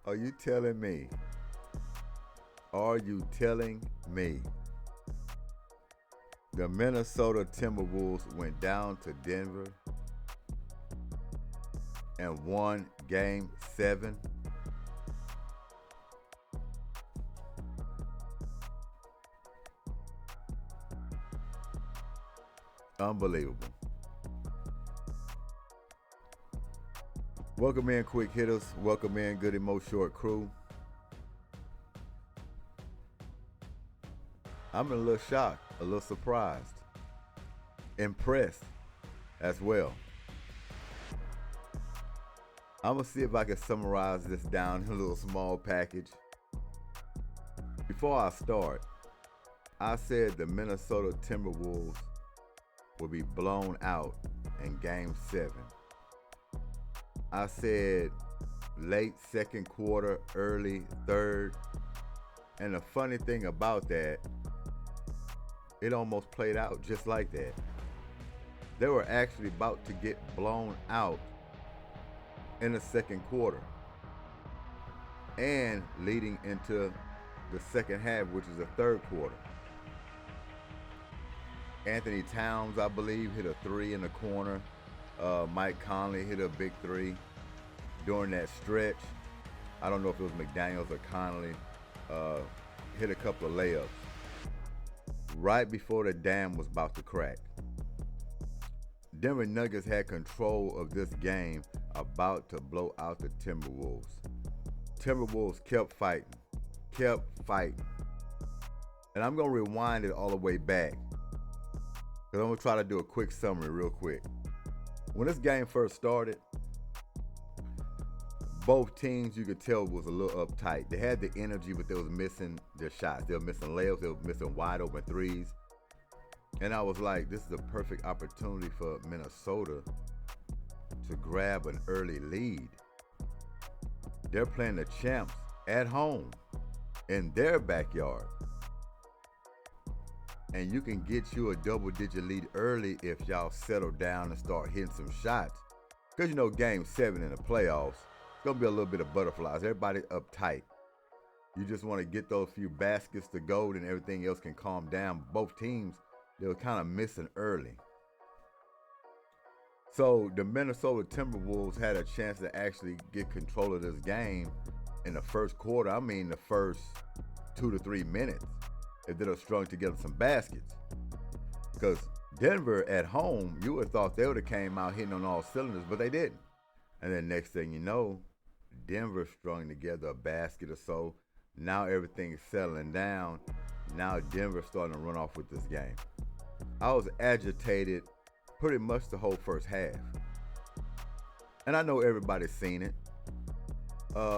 Are you telling me? Are you telling me the Minnesota Timberwolves went down to Denver and won Game 7? Unbelievable. Welcome in, quick hitters. Welcome in, Goodymo short crew. I'm a little shocked, a little surprised, impressed as well. I'm going to see if I can summarize this down in a little small package. Before I start, I said the Minnesota Timberwolves will be blown out in Game 7. I said late second quarter, early third. And the funny thing about that, it almost played out just like that. They were actually about to get blown out in the second quarter and leading into the second half, which is the third quarter. Anthony Towns, I believe, hit a three in the corner. Mike Conley hit a big three during that stretch. I don't know if it was McDaniels or Conley. Hit a couple of layups right before the dam was about to crack. Denver Nuggets had control of this game, about to blow out the Timberwolves. Timberwolves kept fighting. And I'm going to rewind it all the way back, because I'm going to try to do a quick summary real quick. When this game first started, both teams, you could tell, was a little uptight. They had the energy, but they was missing their shots. They were missing layups. They were missing wide open threes. And I was like, this is a perfect opportunity for Minnesota to grab an early lead. They're playing the champs at home in their backyard. And you can get you a double-digit lead early if y'all settle down and start hitting some shots. Because you know, Game 7 in the playoffs, going to be a little bit of butterflies. Everybody uptight. You just want to get those few baskets to go, and everything else can calm down. Both teams, they were kind of missing early. So the Minnesota Timberwolves had a chance to actually get control of this game in the first quarter. I mean, the first 2 to 3 minutes, if they'd have strung together some baskets. Because Denver at home, you would have thought they would have came out hitting on all cylinders, but they didn't. And then next thing you know, Denver strung together a basket or so. Now everything is settling down. Now Denver's starting to run off with this game. I was agitated pretty much the whole first half. And I know everybody's seen it.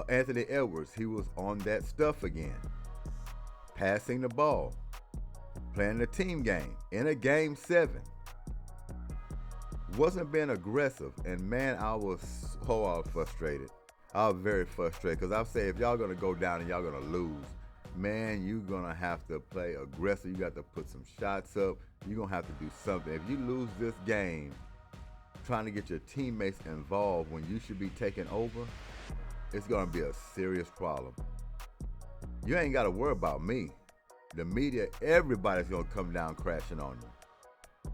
Anthony Edwards, he was on that stuff again. Passing the ball. Playing the team game in a Game 7. Wasn't being aggressive. And man, I was frustrated. I was very frustrated, because I'll say, if y'all going to go down and y'all going to lose, man, you're going to have to play aggressive. You got to put some shots up. You're going to have to do something. If you lose this game trying to get your teammates involved when you should be taking over, it's going to be a serious problem. You ain't got to worry about me. The media, everybody's going to come down crashing on you.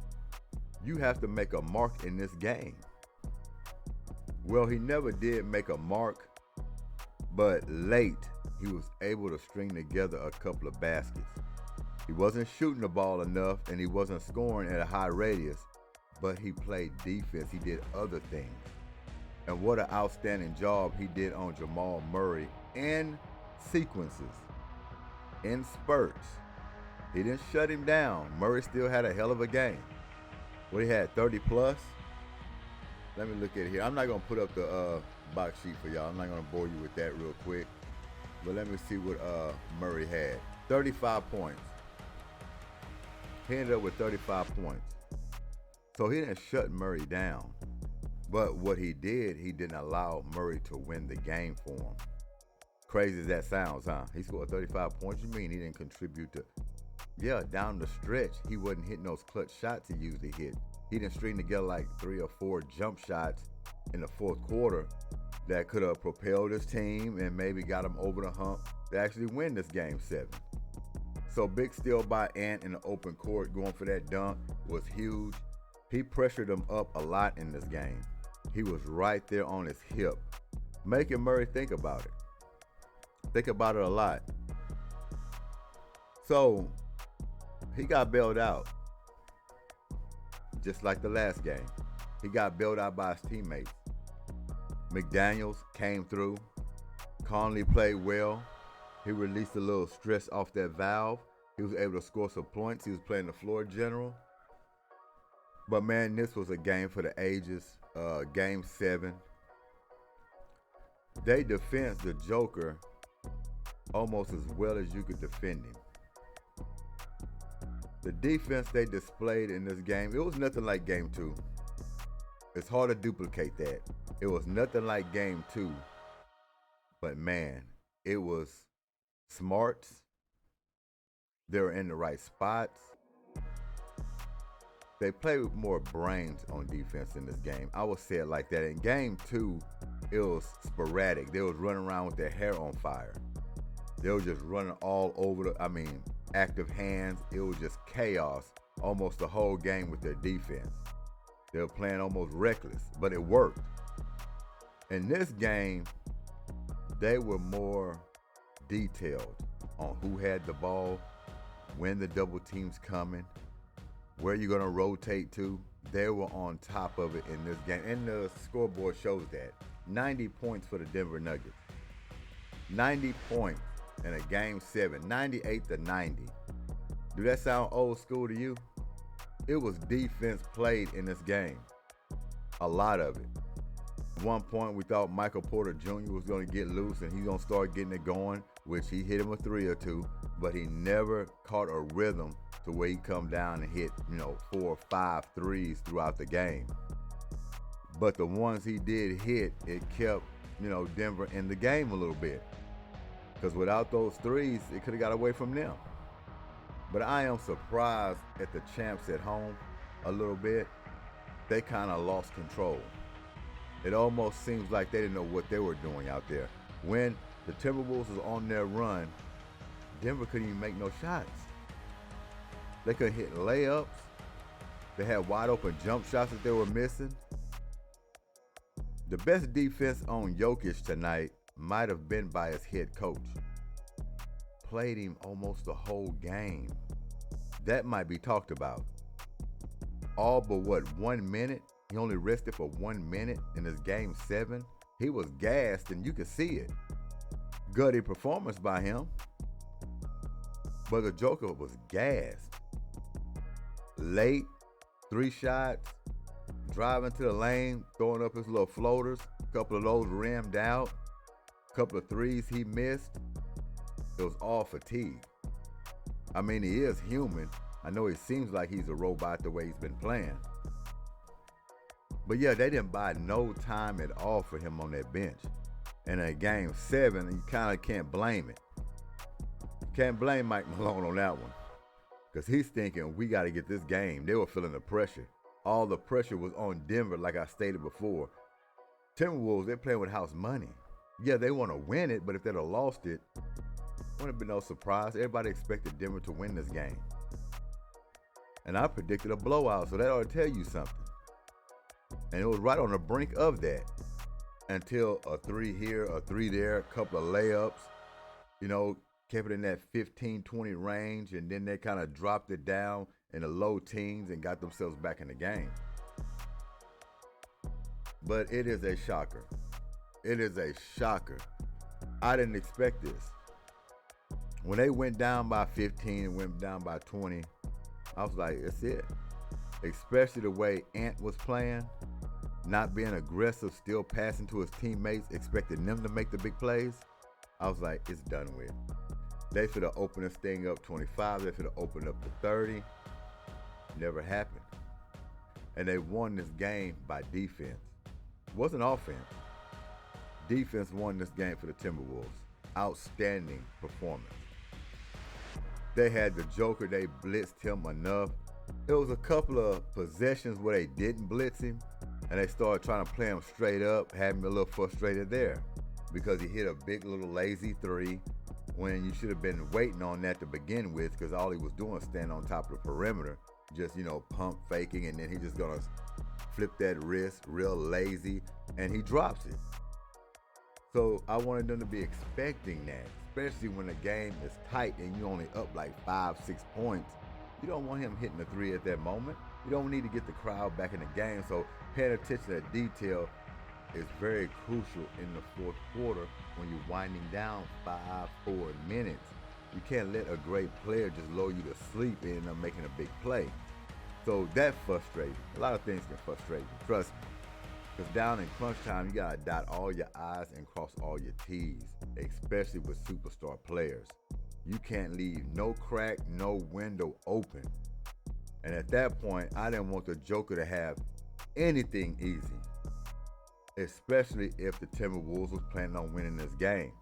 You have to make a mark in this game. Well, he never did make a mark, but late he was able to string together a couple of baskets. He wasn't shooting the ball enough, and he wasn't scoring at a high radius, but he played defense. He did other things. And what an outstanding job he did on Jamal Murray in sequences, in spurts. He didn't shut him down. Murray still had a hell of a game. What, he had 30 plus? Let me look at it here. I'm not going to put up the box sheet for y'all. I'm not going to bore you with that real quick. But let me see what Murray had. 35 points. He ended up with 35 points. So he didn't shut Murray down. But what he did, he didn't allow Murray to win the game for him. Crazy as that sounds, huh? He scored 35 points. You mean he didn't contribute to... Yeah, down the stretch, he wasn't hitting those clutch shots he usually hit. He didn't string together like 3 or 4 jump shots in the fourth quarter that could have propelled his team and maybe got him over the hump to actually win this game 7. So big steal by Ant in the open court going for that dunk was huge. He pressured him up a lot in this game. He was right there on his hip, making Murray think about it. Think about it a lot. So he got bailed out, just like the last game. He got bailed out by his teammates. McDaniels came through. Conley played well. He released a little stress off that valve. He was able to score some points. He was playing the floor general. But man, this was a game for the ages. Game 7. They defend the Joker almost as well as you could defend him. The defense they displayed in this game, it was nothing like game 2. It's hard to duplicate that. It was nothing like game 2. But man, it was smarts. They were in the right spots. They played with more brains on defense in this game. I would say it like that. In game 2, it was sporadic. They was running around with their hair on fire. They were just running all over active hands. It was just chaos almost the whole game with their defense. They were playing almost reckless, but it worked. In this game, they were more detailed on who had the ball, when the double team's coming, where you're going to rotate to. They were on top of it in this game. And the scoreboard shows that. 90 points for the Denver Nuggets. 90 points in a game 7, 98-90. Do that sound old school to you? It was defense played in this game. A lot of it. At one point, we thought Michael Porter Jr. was going to get loose and he's going to start getting it going, which he hit him a 3 or 2, but he never caught a rhythm to where he come down and hit, 4 or 5 threes throughout the game. But the ones he did hit, it kept, Denver in the game a little bit. Because without those threes, it could have got away from them. But I am surprised at the champs at home a little bit. They kind of lost control. It almost seems like they didn't know what they were doing out there. When the Timberwolves was on their run, Denver couldn't even make no shots. They couldn't hit layups. They had wide open jump shots that they were missing. The best defense on Jokic tonight might have been by his head coach. Played him almost the whole game. That might be talked about. All but 1 minute? He only rested for 1 minute in this game 7. He was gassed and you could see it. Gutty performance by him. But the Joker was gassed. Late, 3 shots, driving to the lane, throwing up his little floaters. A couple of those rammed out. A couple of threes he missed. It was all fatigue. He is human. I know he seems like he's a robot the way he's been playing. But yeah, they didn't buy no time at all for him on that bench. And in game 7, you kind of can't blame it. Can't blame Mike Malone on that one. Because he's thinking, we got to get this game. They were feeling the pressure. All the pressure was on Denver, like I stated before. Timberwolves, they're playing with house money. Yeah, they want to win it, but if they'd have lost it, wouldn't have been no surprise. Everybody expected Denver to win this game. And I predicted a blowout, so that ought to tell you something. And it was right on the brink of that until a 3 here, a 3 there, a couple of layups, kept it in that 15-20 range, and then they kind of dropped it down in the low teens and got themselves back in the game. But it is a shocker. It is a shocker. I didn't expect this. When they went down by 15 and went down by 20, I was like, that's it. Especially the way Ant was playing, not being aggressive, still passing to his teammates, expecting them to make the big plays. I was like, it's done with. They should have opened this thing up 25. They should have opened up to 30. Never happened. And they won this game by defense. It wasn't offense. Defense won this game for the Timberwolves. Outstanding performance. They had the Joker. They blitzed him enough. There was a couple of possessions where they didn't blitz him, And they started trying to play him straight up, had me a little frustrated there because he hit a big little lazy three when you should have been waiting on that to begin with, because all he was doing was standing on top of the perimeter, just, pump faking, and then he just gonna flip that wrist real lazy, and he drops it. So I wanted them to be expecting that, especially when the game is tight and you only up like 5-6 points. You don't want him hitting the three at that moment. You don't need to get the crowd back in the game. So paying attention to detail is very crucial in the fourth quarter when you're winding down 5-4 minutes. You can't let a great player just lull you to sleep and end up making a big play. So that's frustrating. A lot of things can frustrate you. Trust me. Because down in crunch time, you got to dot all your I's and cross all your T's, especially with superstar players. You can't leave no crack, no window open. And at that point, I didn't want the Joker to have anything easy, especially if the Timberwolves was planning on winning this game.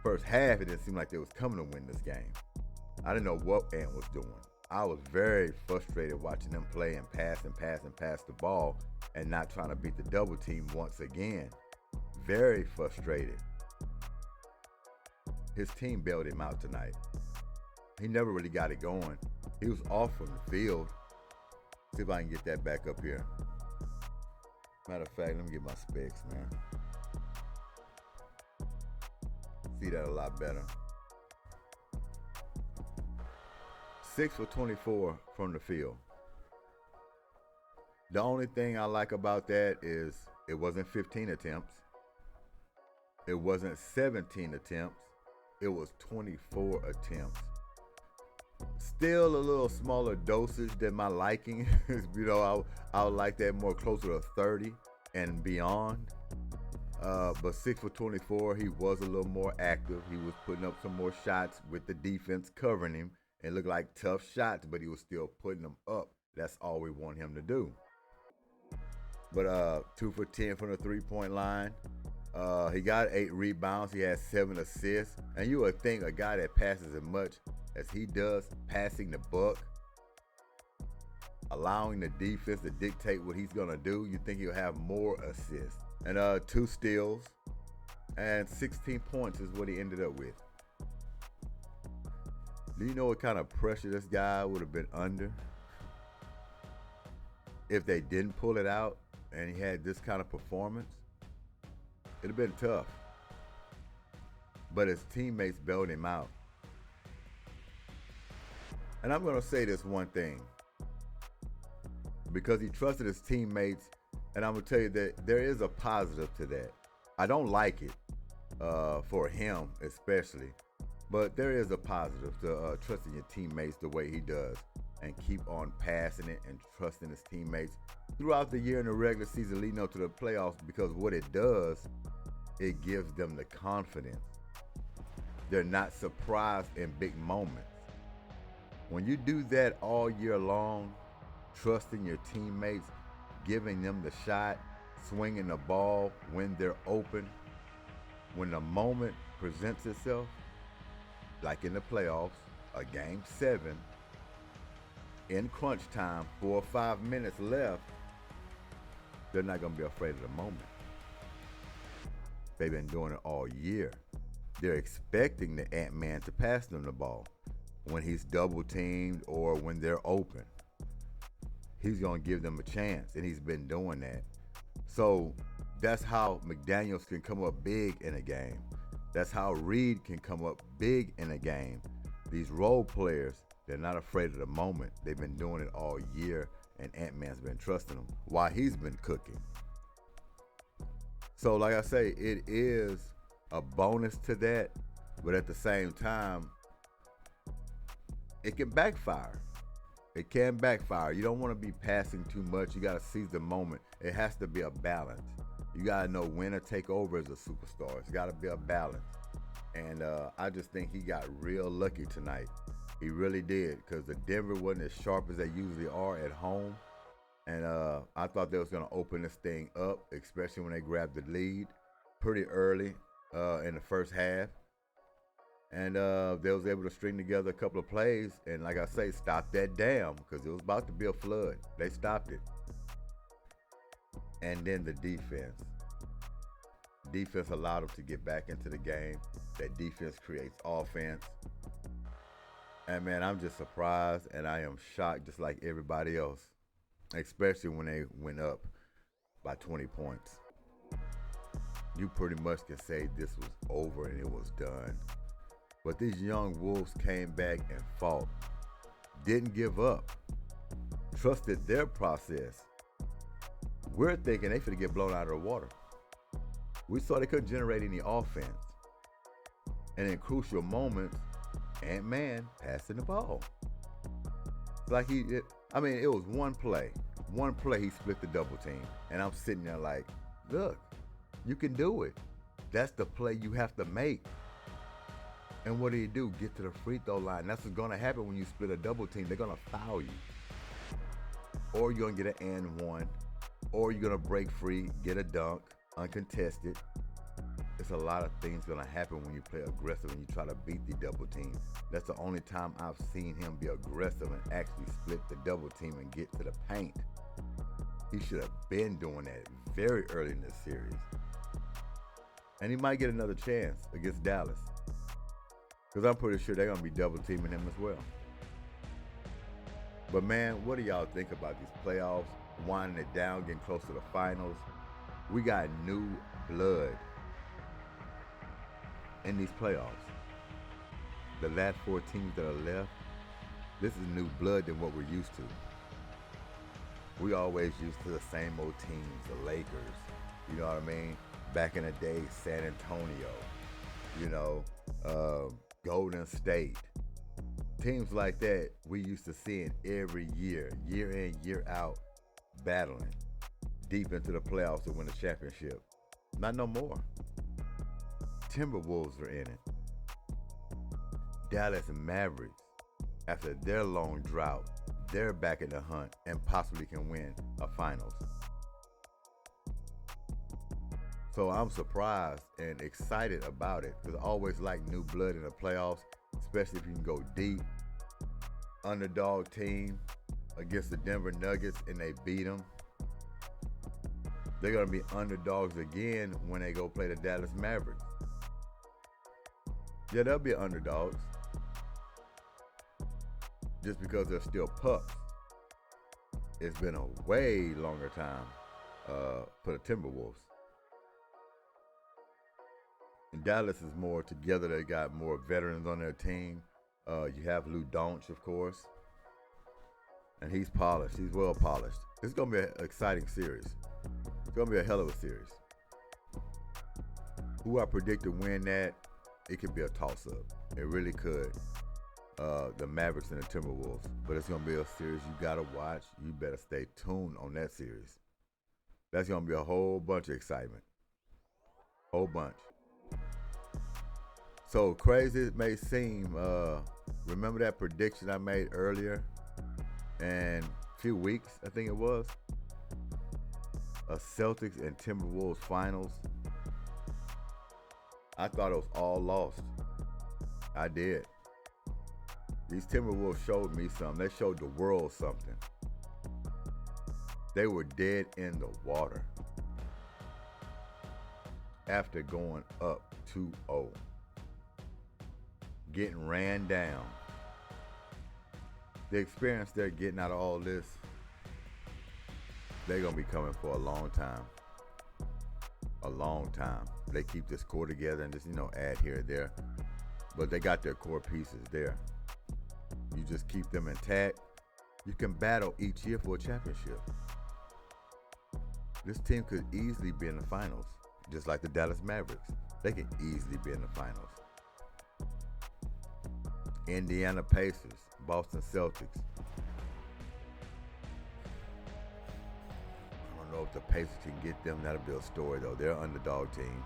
First half, it didn't seem like they was coming to win this game. I didn't know what Ant was doing. I was very frustrated watching them play and pass the ball and not trying to beat the double team once again. Very frustrated. His team bailed him out tonight. He never really got it going. He was off from the field. See if I can get that back up here. Matter of fact, let me get my specs, man. See that a lot better. 6 for 24 from the field. The only thing I like about that is it wasn't 15 attempts. It wasn't 17 attempts. It was 24 attempts. Still a little smaller dosage than my liking. I would like that more closer to 30 and beyond. But 6 for 24, he was a little more active. He was putting up some more shots with the defense covering him. It looked like tough shots, but he was still putting them up. That's all we want him to do. But 2 for 10 from the three-point line. He got 8 rebounds. He had 7 assists. And you would think a guy that passes as much as he does, passing the buck, allowing the defense to dictate what he's going to do, you think he'll have more assists. And 2 steals and 16 points is what he ended up with. Do you know what kind of pressure this guy would have been under if they didn't pull it out and he had this kind of performance? It'd have been tough. But his teammates bailed him out. And I'm going to say this one thing. Because he trusted his teammates, and I'm going to tell you that there is a positive to that. I don't like it for him especially. But there is a positive to trusting your teammates the way he does and keep on passing it and trusting his teammates throughout the year in the regular season leading up to the playoffs, because what it does, it gives them the confidence. They're not surprised in big moments. When you do that all year long, trusting your teammates, giving them the shot, swinging the ball when they're open, when the moment presents itself, like in the playoffs, a game 7, in crunch time, 4 or 5 minutes left, they're not going to be afraid of the moment. They've been doing it all year. They're expecting the Ant-Man to pass them the ball when he's double teamed or when they're open. He's going to give them a chance, and he's been doing that. So that's how McDaniels can come up big in a game. That's how Reed can come up big in a game. These role players, they're not afraid of the moment. They've been doing it all year, and Ant-Man's been trusting them while he's been cooking. So like I say, it is a bonus to that, but at the same time, it can backfire. It can backfire. You don't want to be passing too much. You got to seize the moment. It has to be a balance. You got to know when to take over as a superstar. It's got to be a balance. And I just think he got real lucky tonight. He really did, because the Denver wasn't as sharp as they usually are at home. And I thought they was going to open this thing up, especially when they grabbed the lead pretty early in the first half. And they was able to string together a couple of plays and, like I say, stop that dam, because it was about to be a flood. They stopped it. And then the defense. Defense allowed them to get back into the game. That defense creates offense. And man, I'm just surprised and I am shocked just like everybody else, especially when they went up by 20 points. You pretty much can say this was over and it was done. But these young Wolves came back and fought, didn't give up, trusted their process. We're thinking they finna get blown out of the water. We saw they couldn't generate any offense. And in crucial moments, Ant-Man passing the ball. Like it was one play. One play he split the double team. And I'm sitting there like, look, you can do it. That's the play you have to make. And what do? Get to the free throw line. That's what's gonna happen when you split a double team. They're gonna foul you. Or you're gonna get an and one. Or you're gonna break free, get a dunk, uncontested. It's a lot of things gonna happen when you play aggressive and you try to beat the double team. That's the only time I've seen him be aggressive and actually split the double team and get to the paint. He should have been doing that very early in this series. And he might get another chance against Dallas. Because I'm pretty sure they're gonna be double teaming him as well. But man, what do y'all think about these playoffs? Winding it down, getting close to the finals. We got new blood in these playoffs. The last 4 teams that are left, this is new blood than what we're used to. We always used to the same old teams, the Lakers, you know what I mean? Back in the day, San Antonio, Golden State. Teams like that we used to seeing every year in, year out, battling deep into the playoffs to win the championship. Not no more. Timberwolves are in it. Dallas Mavericks, after their long drought, they're back in the hunt and possibly can win a finals. So I'm surprised and excited about it because I always like new blood in the playoffs, especially if you can go deep. Underdog team against the Denver Nuggets and they beat them. They're going to be underdogs again when they go play the Dallas Mavericks. Yeah, they'll be underdogs just because they're still pups. It's been a way longer time for the Timberwolves. And Dallas is more together. They got more veterans on their team. You have Lou Doncic, of course. And he's polished. He's well polished. It's going to be an exciting series. It's going to be a hell of a series. Who I predict to win that, it could be a toss-up. It really could. The Mavericks and the Timberwolves. But it's going to be a series you got to watch. You better stay tuned on that series. That's going to be a whole bunch of excitement. Whole bunch. So crazy it may seem, remember that prediction I made earlier? And a few weeks, I think it was? A Celtics and Timberwolves finals. I thought it was all lost. I did. These Timberwolves showed me something. They showed the world something. They were dead in the water after going up 2-0. Getting ran down. The experience they're getting out of all this, they're going to be coming for a long time. A long time. They keep this core together and just, add here and there. But they got their core pieces there. You just keep them intact. You can battle each year for a championship. This team could easily be in the finals, just like the Dallas Mavericks. They can easily be in the finals. Indiana Pacers, Boston Celtics. I don't know if the Pacers can get them. That'll be a story, though. They're an underdog team.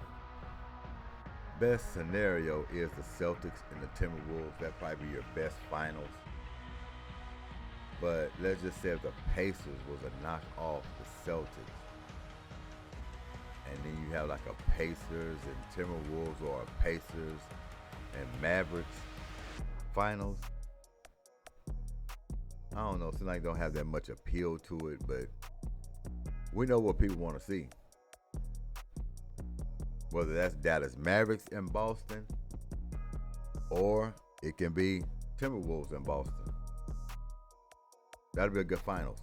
Best scenario is the Celtics and the Timberwolves. That'd probably be your best finals. But let's just say if the Pacers was a knock off the Celtics, and then you have like a Pacers and Timberwolves or a Pacers and Mavericks finals. I don't know. It seems like they don't have that much appeal to it, but We know what people want to see. Whether that's Dallas Mavericks in Boston or it can be Timberwolves in Boston. That'll be a good finals.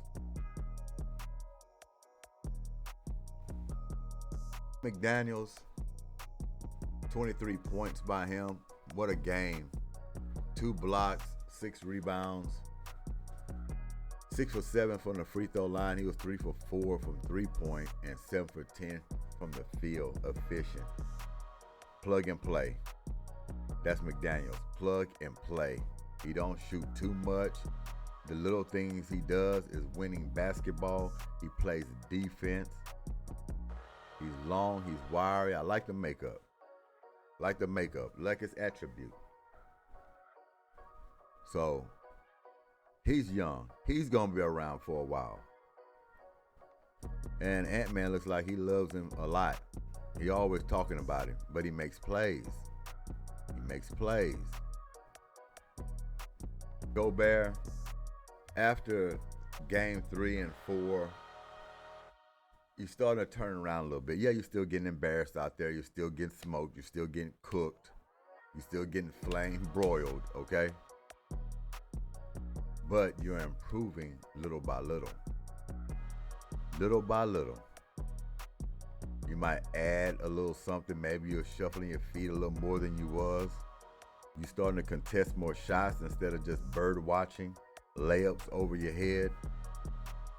McDaniels, 23 points by him. What a game. 2 blocks, 6 rebounds. 6 for 7 from the free throw line. He was 3 for 4 from 3-point and 7 for 10 from the field. Efficient. Plug and play. That's McDaniels. Plug and play. He don't shoot too much. The little things he does is winning basketball. He plays defense. He's long. He's wiry. I like the makeup. Like his attribute. So, he's young. He's going to be around for a while. And Ant-Man looks like he loves him a lot. He always talking about him, but he makes plays. Gobert, after game 3 and 4, you're starting to turn around a little bit. Yeah, you're still getting embarrassed out there. You're still getting smoked. You're still getting cooked. You're still getting flame broiled, okay? But you're improving little by little. Little by little. You might add a little something. Maybe you're shuffling your feet a little more than you was. You're starting to contest more shots instead of just bird watching, layups over your head.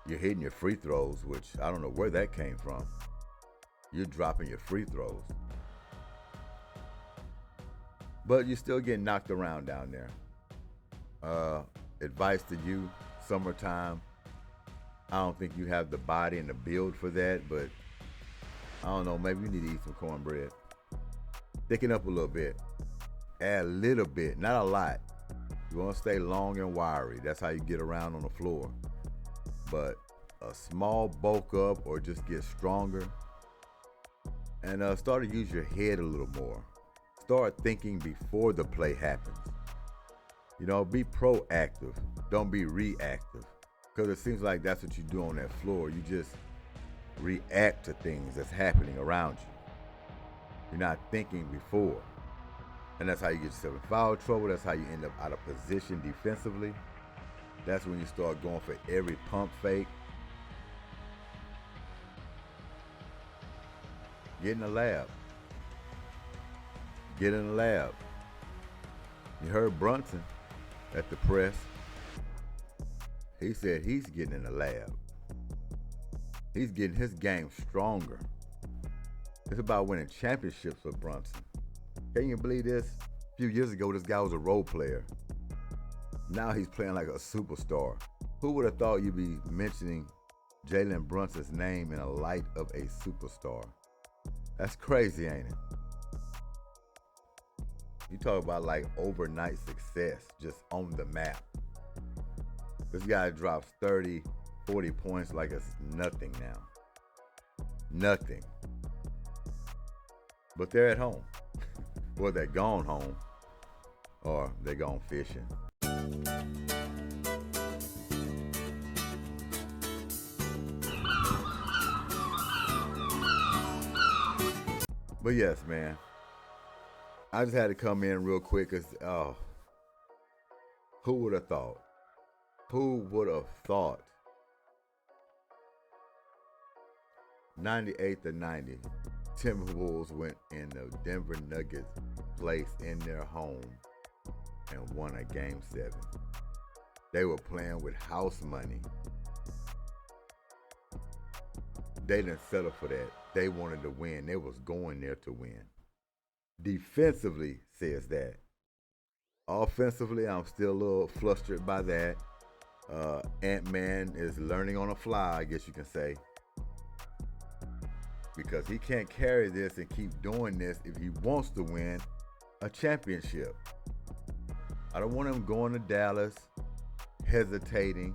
You're hitting your free throws, which I don't know where that came from. You're dropping your free throws. But you're still getting knocked around down there. Advice to you, summertime. I don't think you have the body and the build for that, but I don't know, maybe you need to eat some cornbread. Thicken up a little bit. Add a little bit, not a lot. You want to stay long and wiry. That's how you get around on the floor. But a small bulk up or just get stronger. And start to use your head a little more. Start thinking before the play happens. You know, be proactive. Don't be reactive. Because it seems like that's what you do on that floor. You just react to things that's happening around you. You're not thinking before. And that's how you get yourself in foul trouble. That's how you end up out of position defensively. That's when you start going for every pump fake. Get in the lab. Get in the lab. You heard Brunson at the press. He said he's getting in the lab. He's getting his game stronger. It's about winning championships with Brunson. Can you believe this? A few years ago, this guy was a role player. Now he's playing like a superstar. Who would have thought you'd be mentioning Jalen Brunson's name in a light of a superstar? That's crazy, ain't it? You talk about like overnight success just on the map. This guy drops 30, 40 points like it's nothing now. Nothing. But they're at home. Or they're gone home. Or they're gone fishing. But yes, man. I just had to come in real quick because, who would have thought? Who would have thought? 98-90, Timberwolves went in the Denver Nuggets place in their home and won a Game 7. They were playing with house money. They didn't settle for that. They wanted to win. They was going there to win. Defensively says that. Offensively, I'm still a little flustered by that. Ant-Man is learning on the fly, I guess you can say. Because he can't carry this and keep doing this if he wants to win a championship. I don't want him going to Dallas, hesitating,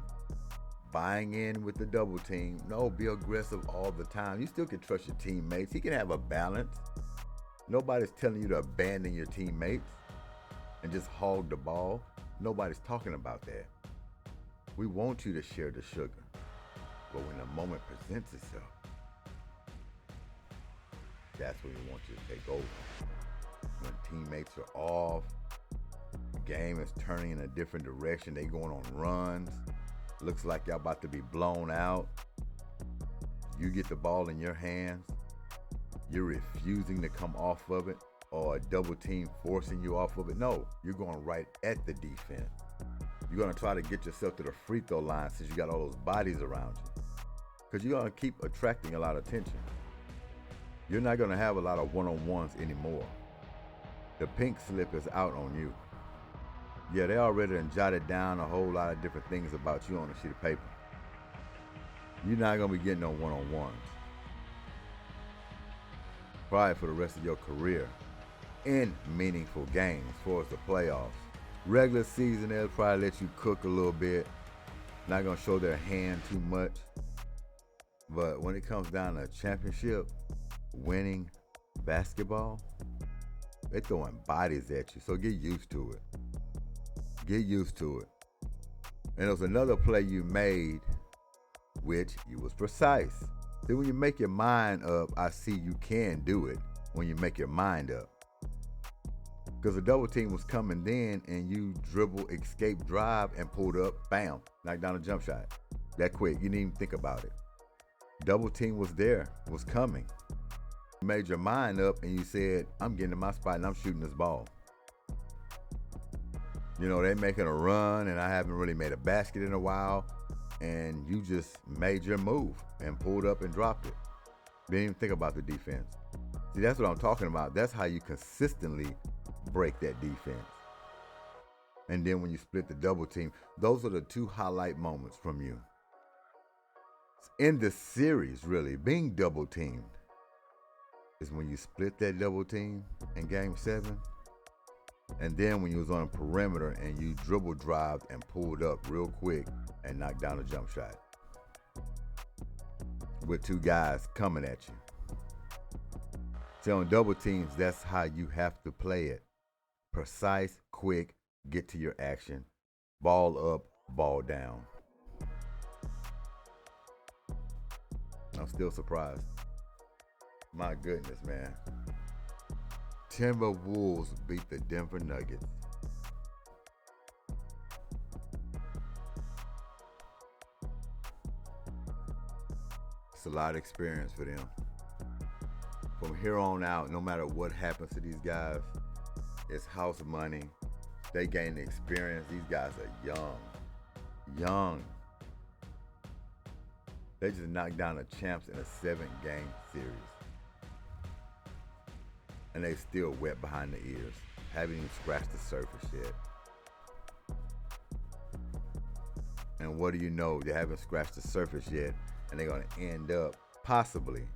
buying in with the double team. No, be aggressive all the time. You still can trust your teammates. He can have a balance. Nobody's telling you to abandon your teammates and just hog the ball. Nobody's talking about that. We want you to share the sugar. But when the moment presents itself, that's when you want you to take over. When teammates are off, the game is turning in a different direction, they going on runs, looks like y'all about to be blown out. You get the ball in your hands, you're refusing to come off of it, or a double team forcing you off of it. No, you're going right at the defense. You're going to try to get yourself to the free throw line since you got all those bodies around you. Because you're going to keep attracting a lot of attention. You're not going to have a lot of one-on-ones anymore. The pink slip is out on you. Yeah, they already done jotted down a whole lot of different things about you on a sheet of paper. You're not going to be getting no one-on-ones. Probably for the rest of your career in meaningful games as far as the playoffs. Regular season, they'll probably let you cook a little bit. Not going to show their hand too much. But when it comes down to a championship, winning basketball, they're throwing bodies at you. So get used to it. Get used to it. And there was another play you made, which you was precise. Then when you make your mind up, I see you can do it when you make your mind up. Because the double team was coming then, and you dribble, escape, drive, and pulled up, bam, knocked down a jump shot. That quick, you didn't even think about it. Double team was there, was coming. You made your mind up and you said, I'm getting to my spot and I'm shooting this ball. You know, they making a run and I haven't really made a basket in a while, and you just made your move and pulled up and dropped it. Didn't even think about the defense. See, that's what I'm talking about. That's how you consistently break that defense. And then when you split the double team, those are the two highlight moments from you. In the series, really, being double teamed is when you split that double team in game 7. And then when you was on a perimeter and you dribble drived and pulled up real quick and knocked down a jump shot with two guys coming at you. See, on double teams, that's how you have to play it. Precise, quick, get to your action. Ball up, ball down. I'm still surprised. My goodness, man. Timberwolves beat the Denver Nuggets. It's a lot of experience for them. From here on out, no matter what happens to these guys, it's house money. They gain the experience. These guys are young. They just knocked down the champs in a 7-game series. And they still wet behind the ears. Haven't even scratched the surface yet. And what do you know? They haven't scratched the surface yet, and they're going to end up possibly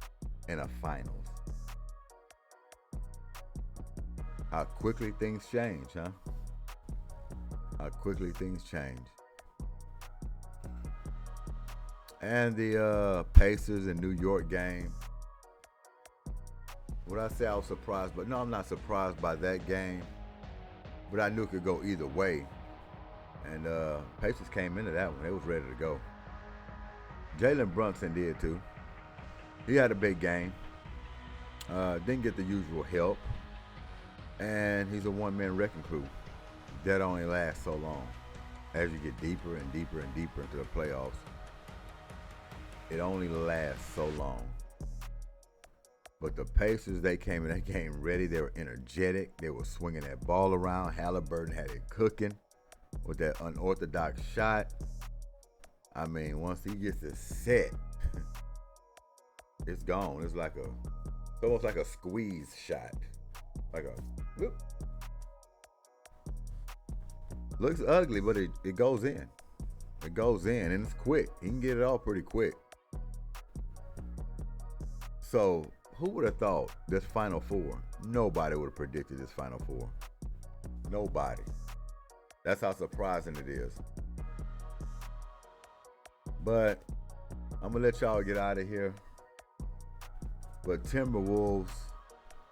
in a finals. How quickly things change, huh? How quickly things change. And the Pacers and New York game. Would I say I was surprised? But no, I'm not surprised by that game. But I knew it could go either way. And Pacers came into that one. They was ready to go. Jalen Brunson did too. He had a big game. Didn't get the usual help. And he's a one-man wrecking crew. That only lasts so long. As you get deeper and deeper and deeper into the playoffs, it only lasts so long. But the Pacers, they came in that game ready. They were energetic. They were swinging that ball around. Halliburton had it cooking with that unorthodox shot. I mean, once he gets it set, it's gone. It's almost like a squeeze shot. Like a whoop. Looks ugly, but it goes in. It goes in, and it's quick. He can get it off pretty quick. So, who would have thought this Final Four? Nobody would have predicted this Final Four. Nobody. That's how surprising it is. But I'm going to let y'all get out of here. But Timberwolves,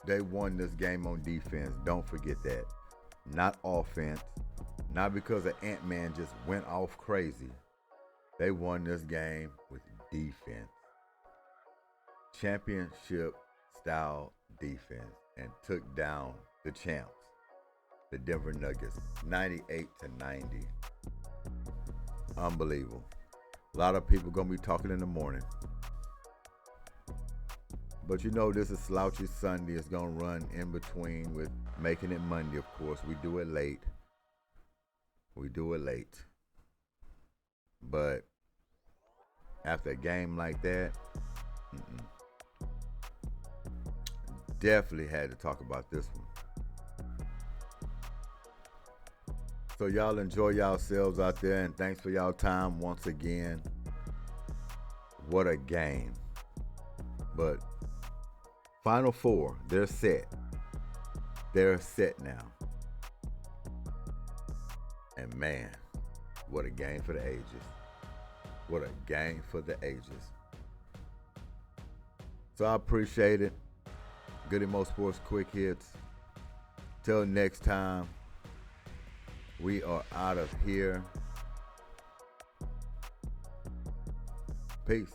they won this game on defense. Don't forget that. Not offense. Not because the Ant-Man just went off crazy. They won this game with defense, championship style defense, and took down the champs, the Denver Nuggets, 98-90. Unbelievable. A lot of people gonna be talking in the morning. But you know, this is Slouchy Sunday. It's gonna run in between with making it Monday, of course. We do it late. But after a game like that, definitely had to talk about this one. So y'all enjoy yourselves out there, and thanks for y'all time once again. What a game. But Final Four, they're set. They're set now. And man, what a game for the ages. What a game for the ages. So I appreciate it. Goodymo Sports Quick Hits. Till next time, we are out of here. Peace.